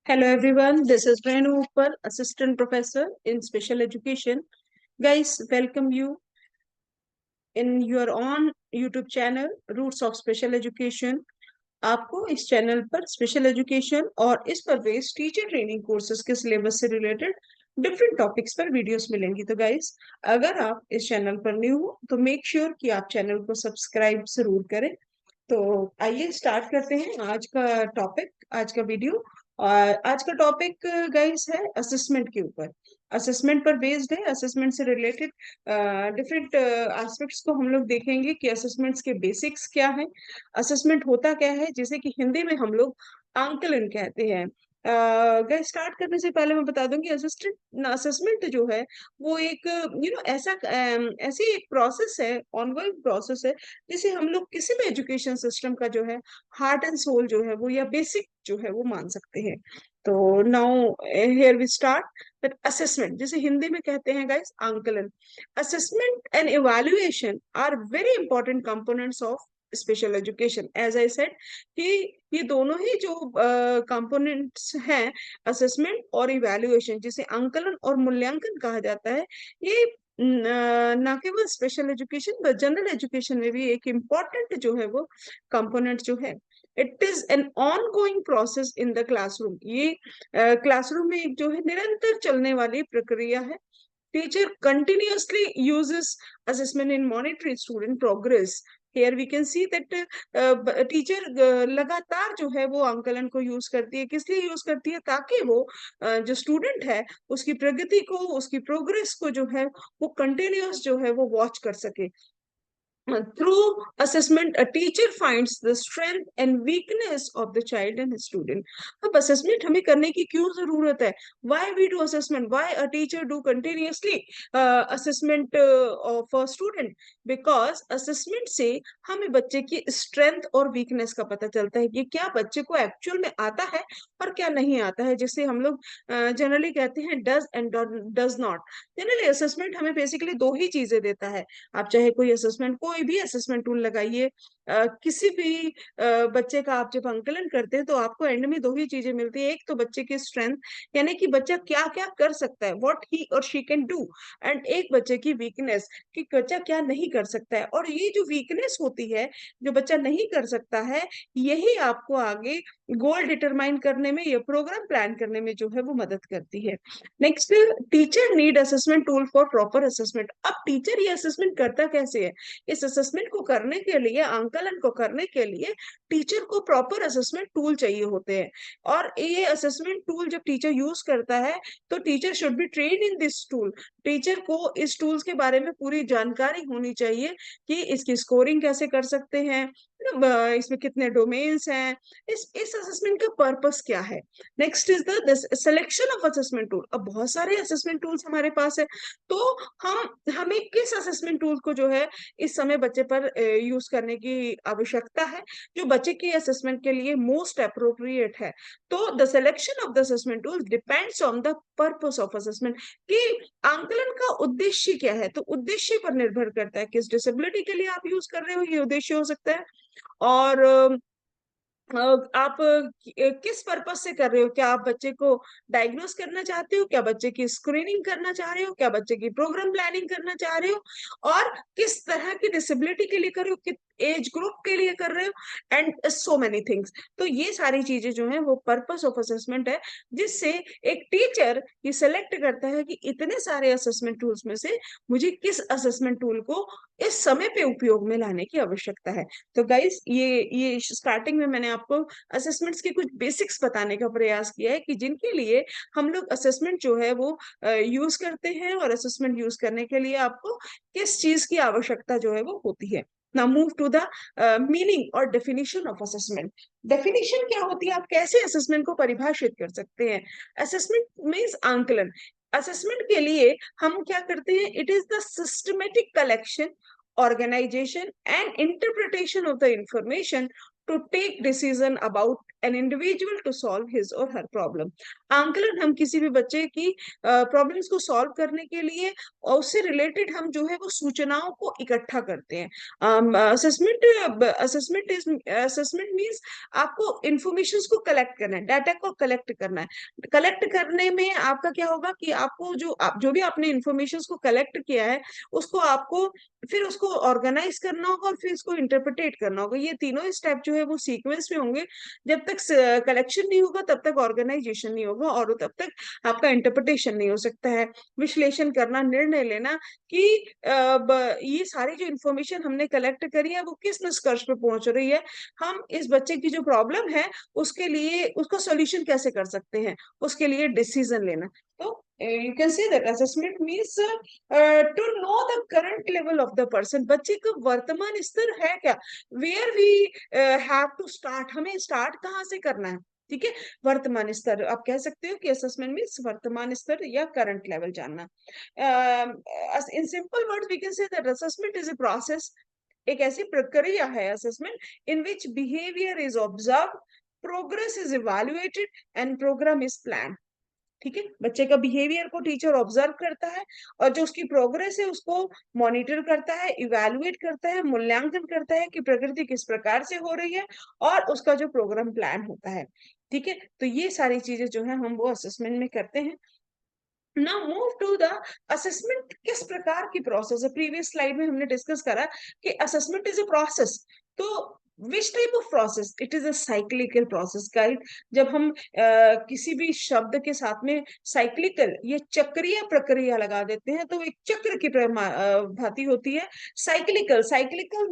Hello everyone, this is Renu Uppal, Assistant Professor in Special Education. Guys, welcome you in your own YouTube channel, Roots of Special Education. आपको इस channel पर special education और इस पर based teacher training courses के syllabus से related different topics पर videos मिलेंगी। तो गाइस, अगर आप इस चैनल पर न्यू हो तो मेक श्योर कि आप चैनल को सब्सक्राइब जरूर करें। तो आइए स्टार्ट करते हैं आज का टॉपिक, आज का वीडियो। और आज का टॉपिक गाइस है असेसमेंट के ऊपर। असेसमेंट पर बेस्ड है, असेसमेंट से रिलेटेड डिफरेंट एस्पेक्ट्स को हम लोग देखेंगे कि असेसमेंट्स के बेसिक्स क्या है, असेसमेंट होता क्या है, जिसे कि हिंदी में हम लोग आंकलन कहते हैं। गाइस, स्टार्ट करने से पहले मैं बता दूंगी असिस्टेंट असेसमेंट जो है वो एक ऐसा ऐसी एक प्रोसेस है, ऑनगोइंग प्रोसेस है, जिसे हम लोग किसी भी एजुकेशन सिस्टम का जो है हार्ट एंड सोल जो है वो या बेसिक जो है वो मान सकते हैं। तो now here we start with assessment, जिसे हिंदी में कहते हैं गाइस आंकलन। Assessment and evaluation are very important components of special education. As I said कि ये दोनों ही जो कंपोनेंट्स हैं, असेसमेंट और इवैल्यूएशन, जिसे आंकलन और मूल्यांकन कहा जाता है, ये ना केवल special education but general education में भी एक इम्पॉर्टेंट जो है वो कंपोनेंट जो है। It is an on going process in the classroom. ये क्लासरूम में एक जो है निरंतर चलने वाली प्रक्रिया है। Teacher continuously uses assessment in monitoring student progress. Here we can see that teacher लगातार जो है वो आंकलन को यूज करती है। किस लिए यूज करती है? ताकि वो जो स्टूडेंट है उसकी प्रगति को, उसकी प्रोग्रेस को जो है वो कंटिन्यूअस जो है वो वॉच कर सके। Through assessment, a teacher finds the strength and weakness of the child and the student. अब assessment हमें करने की क्यों जरूरत है? Why we do assessment? Why a teacher do continuously assessment of a student? Because assessment से हमें बच्चे की strength और weakness का पता चलता है कि क्या बच्चे को actual में आता है और क्या नहीं आता है, जिसे हम लोग जनरली कहते हैं does and does not. Generally assessment हमें बेसिकली दो ही चीजें देता है। आप चाहे कोई असेसमेंट, कोई भी असेसमेंट टूल लगाइए, किसी भी बच्चे का आप जब अंकलन करते हैं तो आपको एंड में दो ही चीजें मिलती है। एक तो बच्चे की स्ट्रेंथ, यानी कि बच्चा क्या क्या कर सकता है, व्हाट ही और शी कैन डू, एंड एक बच्चे की वीकनेस, कि बच्चा क्या नहीं कर सकता है। और ये जो वीकनेस होती है, जो बच्चा नहीं कर सकता है, यही आपको आगे गोल डिटरमाइन करने में या प्रोग्राम प्लान करने में जो है वो मदद करती है। Next, teacher need assessment tool for proper assessment. अब टीचर ये असेसमेंट करता कैसे है? इस असेसमेंट को करने के लिए, आंकलन को करने के लिए टीचर को प्रॉपर असेसमेंट टूल चाहिए होते हैं। और ये असेसमेंट टूल जब टीचर यूज करता है तो teacher should be train in this tool. Teacher को इस टूल्स के बारे में पूरी जानकारी होनी चाहिए कि इसकी स्कोरिंग कैसे कर सकते हैं, इसमें कितने डोमेन्स हैं, इस असेसमेंट का पर्पस क्या है। Next is the selection of assessment tool. अब बहुत सारे असेसमेंट टूल्स हमारे पास है, तो हमें किस असेसमेंट टूल को जो है इस समय बच्चे पर यूज करने की आवश्यकता है, जो बच्चे के असेसमेंट के लिए मोस्ट अप्रोप्रिएट है। तो the selection of the assessment tool depends on the purpose of assessment, कि आंकलन का उद्देश्य क्या है। तो उद्देश्य पर निर्भर करता है, किस डिसेबिलिटी के लिए आप यूज कर रहे हो ये उद्देश्य हो सकता है, और आप किस पर्पस से कर रहे हो। क्या आप बच्चे को डायग्नोस करना चाहते हो, क्या बच्चे की स्क्रीनिंग करना चाह रहे हो, क्या बच्चे की प्रोग्राम प्लानिंग करना चाह रहे हो, और किस तरह की डिसेबिलिटी के लिए कर रहे हो, किस एज ग्रुप के लिए कर रहे हो, एंड सो मेनी थिंग्स। तो ये सारी चीजें जो है वो पर्पस ऑफ असेसमेंट है, जिससे एक टीचर ये सेलेक्ट करता है कि इतने सारे असेसमेंट टूल्स में से मुझे किस असेसमेंट टूल को इस समय पे उपयोग में लाने की आवश्यकता है। तो गाइस, ये स्टार्टिंग में मैंने आपको असेसमेंट्स के कुछ बेसिक्स बताने का प्रयास किया है कि जिनके लिए हम लोग असेसमेंट जो है वो यूज करते हैं, और असेसमेंट यूज करने के लिए आपको किस चीज की आवश्यकता जो है वो होती है। Now move to the meaning और डेफिनेशन ऑफ असेसमेंट। डेफिनेशन क्या होती है, आप कैसे असेसमेंट को परिभाषित कर सकते हैं? असेसमेंट मीन्स आंकलन। असेसमेंट के लिए हम क्या करते हैं? It is the systematic collection, organization and interpretation of the information to take decision about an individual to solve his or her problem. आंकलन हम किसी भी बच्चे की प्रॉब्लम्स को सॉल्व करने के लिए और उससे रिलेटेड हम जो है वो सूचनाओं को इकट्ठा करते हैं। असेसमेंट मीन्स आपको इंफॉर्मेशन को कलेक्ट करना है, डाटा को कलेक्ट करना है। कलेक्ट करने में आपका क्या होगा कि आपको जो भी आपने इंफॉर्मेशन को कलेक्ट किया है उसको आपको फिर उसको ऑर्गेनाइज करना होगा और फिर इसको इंटरप्रिटेट करना होगा। ये तीनों स्टेप जो है वो सीक्वेंस में होंगे। जब तक कलेक्शन नहीं होगा तब तक ऑर्गेनाइजेशन नहीं होगा और तब तक आपका इंटरप्रिटेशन नहीं हो सकता है। विश्लेषण करना, निर्णय लेना कि ये सारी जो इंफॉर्मेशन हमने कलेक्ट करी है वो किस निष्कर्ष पे पहुंच रही है, हम इस बच्चे की जो प्रॉब्लम है उसके लिए उसका सोल्यूशन कैसे कर सकते हैं, उसके लिए डिसीजन लेना। तो you can say that assessment means to know the current level of the person. बच्चे का वर्तमान स्तर है क्या, where we have to start, हमें स्टार्ट कहाँ से करना है। ठीक है, वर्तमान स्तर आप कह सकते हो कि असेसमेंट मीन्स वर्तमान स्तर या करंट लेवल जानना। In simple words we can say that assessment is a process, एक ऐसी प्रक्रिया है assessment in which behaviour is observe, progress is evaluated and programme is plan. ठीक है, बच्चे का बिहेवियर को टीचर ऑब्जर्व करता है और जो उसकी प्रोग्रेस है उसको मॉनिटर करता है, इवैल्यूएट करता है, मूल्यांकन करता है कि प्रगति किस प्रकार से हो रही है और उसका जो प्रोग्राम प्लान होता है। ठीक है, तो ये सारी चीजें जो है हम वो असेसमेंट में करते हैं। Now move to the assessment किस प्रकार की प्रोसेस है। प्रीवियस स्लाइड में हमने डिस्कस करा कि असेसमेंट इज अ प्रोसेस। तो which type of process, it is a cyclical process guide. जब हम किसी भी शब्द के साथ में साइक्लिकल ये चक्रीय प्रक्रिया लगा देते हैं तो एक चक्र की भांति होती है। साइक्लिकल, साइक्लिकल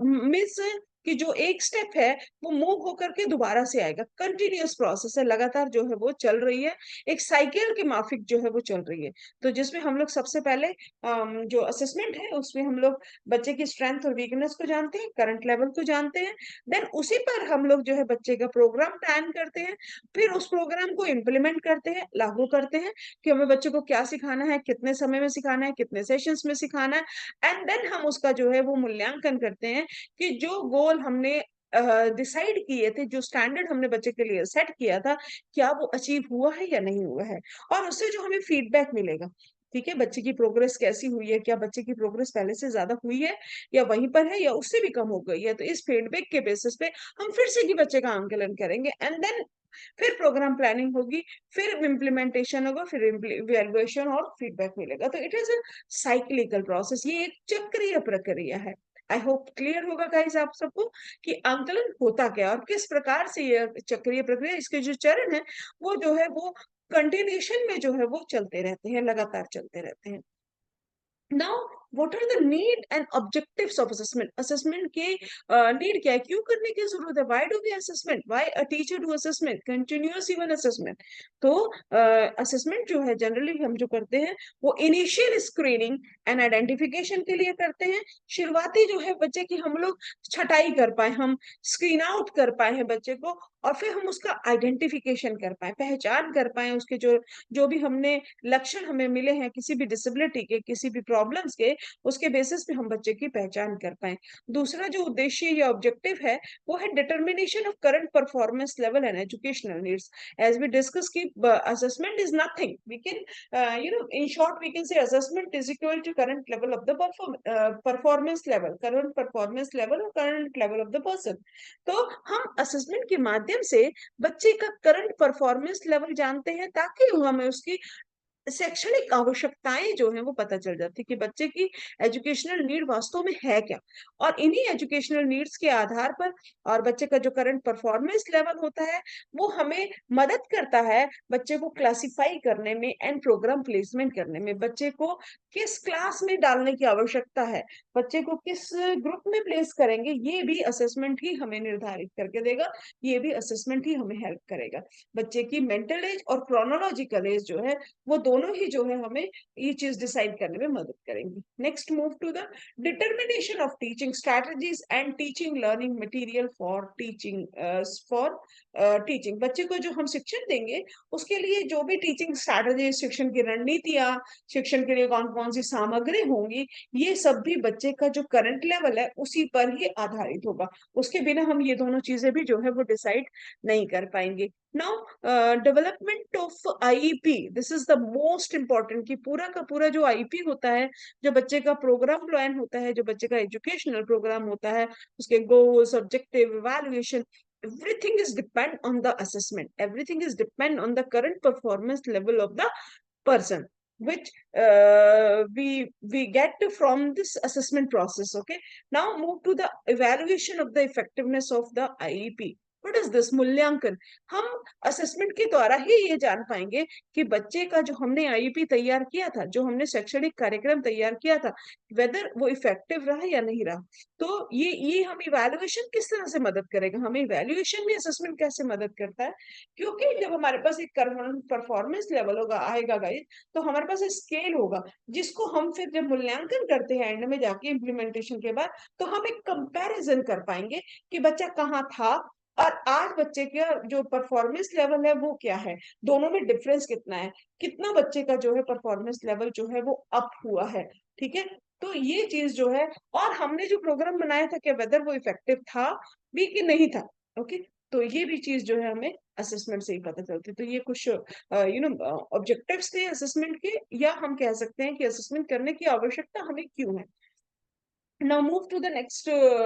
मीन्स कि जो एक स्टेप है वो मूव होकर के दोबारा से आएगा। कंटिन्यूअस प्रोसेस है, लगातार जो है वो चल रही है, एक साइकिल के माफिक जो है वो चल रही है। तो जिसमें हम लोग सबसे पहले जो असेसमेंट है उसमें हम लोग बच्चे की स्ट्रेंथ और वीकनेस को जानते हैं, करंट लेवल को जानते हैं, देन उसी पर हम लोग जो है बच्चे का प्रोग्राम प्लान करते हैं, फिर उस प्रोग्राम को इम्प्लीमेंट करते हैं, लागू करते हैं कि हमें बच्चे को क्या सिखाना है, कितने समय में सिखाना है, कितने सेशंस में सिखाना है, एंड देन हम उसका जो है वो मूल्यांकन करते हैं कि जो गोल हमने डिसाइड किए थे, जो स्टैंडर्ड हमने बच्चे के लिए सेट किया था, क्या वो अचीव हुआ है या नहीं हुआ है, और उससे जो हमें फीडबैक मिलेगा। ठीक है, बच्चे की प्रोग्रेस कैसी हुई है, क्या बच्चे की प्रोग्रेस पहले से ज्यादा हुई है या वहीं पर है या उससे भी कम हो गई है। तो इस फीडबैक के बेसिस पे हम फिर से की बच्चे का आंकलन करेंगे एंड देन फिर प्रोग्राम प्लानिंग होगी, फिर इम्प्लीमेंटेशन होगा, फिर इवैल्यूएशन और फीडबैक मिलेगा। तो it is a cyclical process, ये एक चक्रीय प्रक्रिया है। आई होप क्लियर होगा गाइस आप सबको कि आंकलन होता क्या और किस प्रकार से ये चक्रीय प्रक्रिया, इसके जो चरण है वो जो है वो कंटिन्यूशन में जो है वो चलते रहते हैं, लगातार चलते रहते हैं। Now what are the need and objectives of assessment. Assessment के नीड क्या है, क्यों करने की जरूरत है, why do we assessment, why a teacher do assessment, continuous even assessment. तो असेसमेंट जो है जनरली हम जो करते हैं वो इनिशियल स्क्रीनिंग एंड आइडेंटिफिकेशन के लिए करते हैं। शुरुआती जो है बच्चे की हम लोग छटाई कर पाए, हम स्क्रीन आउट कर पाए हैं बच्चे को और फिर हम उसका आइडेंटिफिकेशन कर पाए, पहचान कर पाए उसके जो जो भी हमने लक्षण हमें मिले हैं किसी भी डिसेबिलिटी के, किसी भी प्रॉब्लम्स के, उसके बेसिस पे हम बच्चे की पहचान कर पाए। दूसरा जो उद्देश्य या ऑब्जेक्टिव है वो है determination of current performance level and educational needs. As we discuss की assessment is nothing, we can in short we can say assessment is equal to current level of the performance level, current performance level और current level of the person. तो हम assessment के माध्यम से बच्चे का current performance level जानते हैं ताकि हमें उसकी शैक्षणिक आवश्यकताएं जो है वो पता चल जाती कि बच्चे की एजुकेशनल नीड वास्तव में है क्या, और इन्हीं एजुकेशनल नीड्स के आधार पर और बच्चे का जो करंट परफॉर्मेंस लेवल होता है वो हमें मदद करता है बच्चे को क्लासिफाई करने में एंड प्रोग्राम प्लेसमेंट करने में। बच्चे को किस क्लास में डालने की आवश्यकता है, बच्चे को किस ग्रुप में प्लेस करेंगे, ये भी असेसमेंट ही हमें निर्धारित करके देगा, ये भी असेसमेंट ही हमें हेल्प करेगा। बच्चे की मेंटल एज और क्रोनोलॉजिकल एज जो है वो दोनों ही जो है हमें ये चीज डिसाइड करने में मदद करेंगी। Next move to the determination of teaching strategies and teaching learning material for teaching. बच्चे को जो हम शिक्षण देंगे उसके लिए जो भी टीचिंग स्ट्रैटेजी, शिक्षण की रणनीतियां, शिक्षण के लिए कौन कौन सी सामग्री होंगी, ये सब भी बच्चे का जो करंट लेवल है उसी पर ही आधारित होगा। उसके बिना हम ये दोनों चीजें भी जो है वो डिसाइड नहीं कर पाएंगे। Now development of IEP, this is the most important, कि पूरा का पूरा जो आईईपी होता है, जो बच्चे का प्रोग्राम प्लान होता है, जो बच्चे का एजुकेशनल प्रोग्राम होता है, उसके goals, objective, evaluation, everything is depend on the assessment, everything is depend on the current performance level of the person, which we get from this assessment process. Okay, now move to the evaluation of the effectiveness of the IEP. What is this? मूल्यांकन। हम assessment के द्वारा ही ये जान पाएंगे कि बच्चे का जो हमने आईईपी तैयार किया था, जो हमने शैक्षणिक कार्यक्रम तैयार किया था, वेदर वो इफेक्टिव रहा या नहीं रहा। तो ये हम इवैल्यूएशन किस तरह से मदद करेगा, हमें इवैल्यूएशन में असेसमेंट कैसे मदद करता है, क्योंकि जब हमारे पास एक परफॉर्मेंस लेवल होगा, आएगा गाइस, तो हमारे पास स्केल होगा जिसको हम फिर जब मूल्यांकन करते हैं एंड में जाके इम्प्लीमेंटेशन के बाद, तो हम एक कंपैरिजन कर पाएंगे कि बच्चा कहाँ था और आज बच्चे का जो परफॉर्मेंस लेवल है वो क्या है, दोनों में डिफरेंस कितना है, कितना बच्चे का जो है परफॉर्मेंस लेवल जो है वो अप हुआ है। ठीक है, तो ये चीज जो है, और हमने जो प्रोग्राम बनाया था क्या वेदर वो इफेक्टिव था भी कि नहीं था। ओके, तो ये भी चीज जो है हमें असेसमेंट से ही पता चलती है। तो ये कुछ ऑब्जेक्टिव्स थे असेसमेंट के, या हम कह सकते हैं कि असेसमेंट करने की आवश्यकता हमें क्यों है। Now move to the next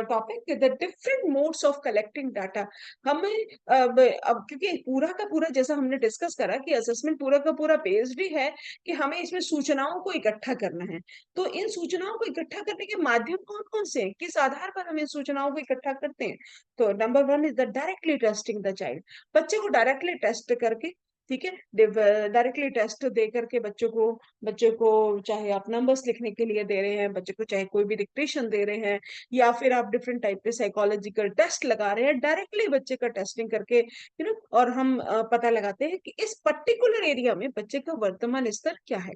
topic, the different modes of collecting data। हमें अब क्योंकि पूरा का पूरा जैसा हमने डिस्कस करा कि असेसमेंट पूरा का पूरा बेस्ड ही है कि हमें इसमें सूचनाओं को इकट्ठा करना है। तो इन सूचनाओं को इकट्ठा करने के माध्यम कौन कौन से हैं, किस आधार पर हम इन सूचनाओं को इकट्ठा करते हैं। तो number one is the directly testing the child. बच्चे को डायरेक्टली टेस्ट करके, ठीक है, डायरेक्टली टेस्ट दे करके बच्चे को चाहे आप नंबर्स लिखने के लिए दे रहे हैं, बच्चे को चाहे कोई भी डिक्टेशन दे रहे हैं, या फिर आप डिफरेंट टाइप के साइकोलॉजिकल टेस्ट लगा रहे हैं, डायरेक्टली बच्चे का टेस्टिंग करके और हम पता लगाते हैं कि इस पर्टिकुलर एरिया में बच्चे का वर्तमान स्तर क्या है।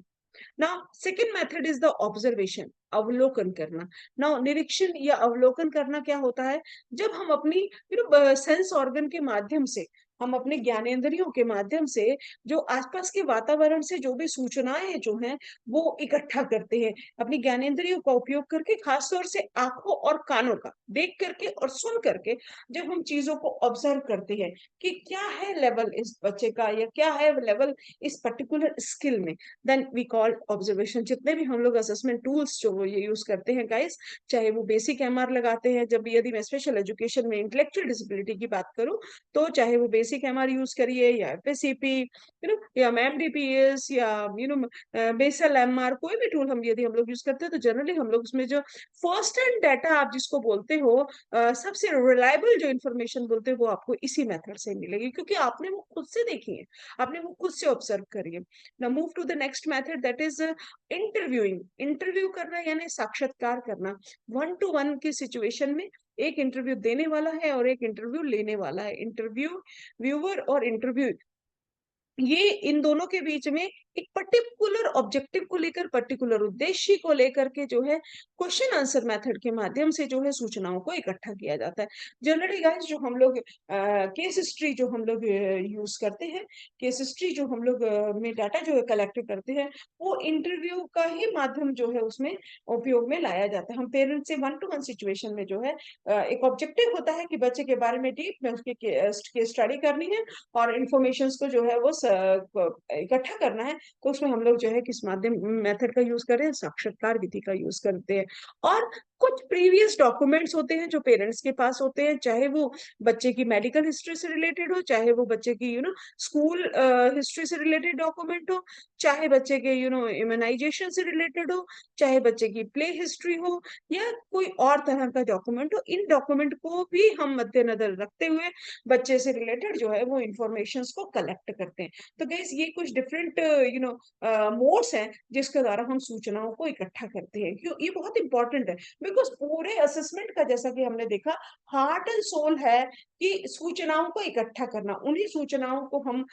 Now second method is the observation, अवलोकन करना। नाउ निरीक्षण या अवलोकन करना क्या होता है, जब हम अपनी सेंस ऑर्गन के माध्यम से, हम अपने ज्ञानेंद्रियों के माध्यम से जो आसपास के वातावरण से जो भी सूचनाएं जो हैं वो इकट्ठा करते हैं, अपनी ज्ञानेंद्रियों का उपयोग करके, खासतौर से आंखों और कानों का देख करके और सुन करके, जब हम चीजों को ऑब्जर्व करते हैं कि क्या है लेवल इस बच्चे का, या क्या है लेवल इस पर्टिकुलर स्किल में, देन वी कॉल ऑब्जर्वेशन। जितने भी हम लोग असेसमेंट टूल्स जो वो ये यूज करते हैं गाइस, चाहे वो बेसिक एमआर लगाते हैं, जब यदि मैं स्पेशल एजुकेशन में इंटेलेक्चुअल डिसेबिलिटी की बात करूं, तो चाहे वो बेसिक एमआर यूज करिए या एफएससीपी, या एमडीपीएस, या बेसल एमआर, कोई भी टूल हम यदि हम लोग यूज करते हैं, तो जनरली हम लोग उसमें जो फर्स्ट हैंड डाटा आप जिसको बोलते हो, सबसे रिलायबल जो इन्फॉर्मेशन बोलते हो, वो आपको इसी मेथड से मिलेगी, क्योंकि आपने वो खुद से देखी है, आपने वो खुद से ऑब्जर्व करी है। Now move to the next method, that is interviewing. Interview करना यानी साक्षात्कार करना, 1 to 1 की सिचुएशन में एक इंटरव्यू देने वाला है और एक इंटरव्यू लेने वाला है। इंटरव्यू व्यूअर और इंटरव्यू, ये इन दोनों के बीच में एक पर्टिकुलर ऑब्जेक्टिव को लेकर, पर्टिकुलर उद्देश्य को लेकर के जो है क्वेश्चन आंसर मेथड के माध्यम से जो है सूचनाओं को इकट्ठा किया जाता है। जनरली गाइस जो हम लोग केस हिस्ट्री जो हम लोग यूज करते हैं, केस हिस्ट्री जो हम लोग में डाटा जो है कलेक्ट करते हैं, वो इंटरव्यू का ही माध्यम जो है उसमें उपयोग में लाया जाता है। हम पेरेंट्स से 1 to 1 सिचुएशन में जो है एक ऑब्जेक्टिव होता है कि बच्चे के बारे में डीप में उसकी केस स्टडी करनी है और इंफॉर्मेशन को जो है वो इकट्ठा करना है। तो उसमें हम लोग जो है किस माध्यम मेथड का यूज करें, साक्षात्कार विधि का यूज करते हैं। और कुछ प्रीवियस डॉक्यूमेंट्स होते हैं जो पेरेंट्स के पास होते हैं, चाहे वो बच्चे की मेडिकल हिस्ट्री से रिलेटेड हो, चाहे वो बच्चे की स्कूल हिस्ट्री से रिलेटेड डॉक्यूमेंट हो, चाहे बच्चे के इम्यूनाइजेशन से रिलेटेड हो, चाहे बच्चे की प्ले हिस्ट्री हो, या कोई और तरह का डॉक्यूमेंट हो। इन डॉक्यूमेंट को भी हम मद्देनजर रखते हुए बच्चे से रिलेटेड जो है वो इंफॉर्मेशन को कलेक्ट करते हैं। तो गाइस ये कुछ डिफरेंट मोड्स हैं जिसके द्वारा हम सूचनाओं को इकट्ठा करते हैं। क्यों ये बहुत इंपॉर्टेंट है, बिकॉज पूरे असेसमेंट का जैसा कि हमने देखा हार्ट एंड सोल है कि सूचनाओं को इकट्ठा करना, उन्हीं सूचनाओं को हम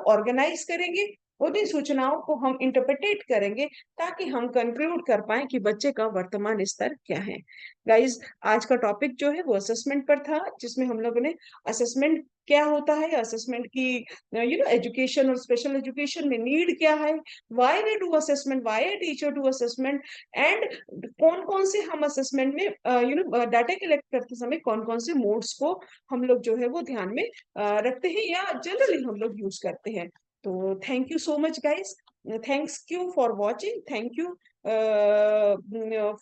ऑर्गेनाइज करेंगे, उन्हीं सूचनाओं को हम इंटरप्रेटेट करेंगे ताकि हम कंक्लूड कर पाए कि बच्चे का वर्तमान स्तर क्या है। गाइस, आज का टॉपिक जो है वो असेसमेंट पर था, जिसमें हम लोगों ने असेसमेंट क्या होता है, असेसमेंट की एजुकेशन और स्पेशल एजुकेशन में नीड क्या है, why we do assessment, why a teacher do assessment, and कौन कौन से हम असेसमेंट में डाटा कलेक्ट करते समय कौन कौन से मोड्स को हम लोग जो है वो ध्यान में रखते हैं या जनरली हम लोग यूज करते हैं। तो thank you so much guys, thanks you for watching, thank you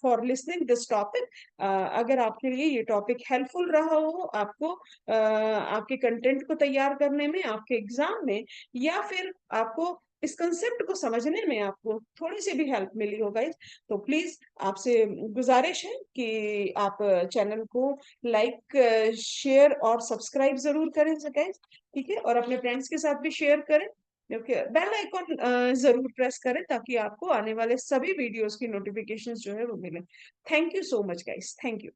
for listening this topic. अगर आपके लिए ये टॉपिक हेल्पफुल रहा हो, आपको आपके कंटेंट को तैयार करने में, आपके एग्जाम में, या फिर आपको इस कंसेप्ट को समझने में आपको थोड़ी सी भी हेल्प मिली हो गाइस, तो प्लीज आपसे गुजारिश है कि आप चैनल को लाइक, शेयर और सब्सक्राइब जरूर करें गाइस, ठीक है, और अपने फ्रेंड्स के साथ भी शेयर करें, क्योंकि बेल आइकॉन जरूर प्रेस करें ताकि आपको आने वाले सभी वीडियोस की नोटिफिकेशंस जो है वो मिले। Thank you so much guys, thank you.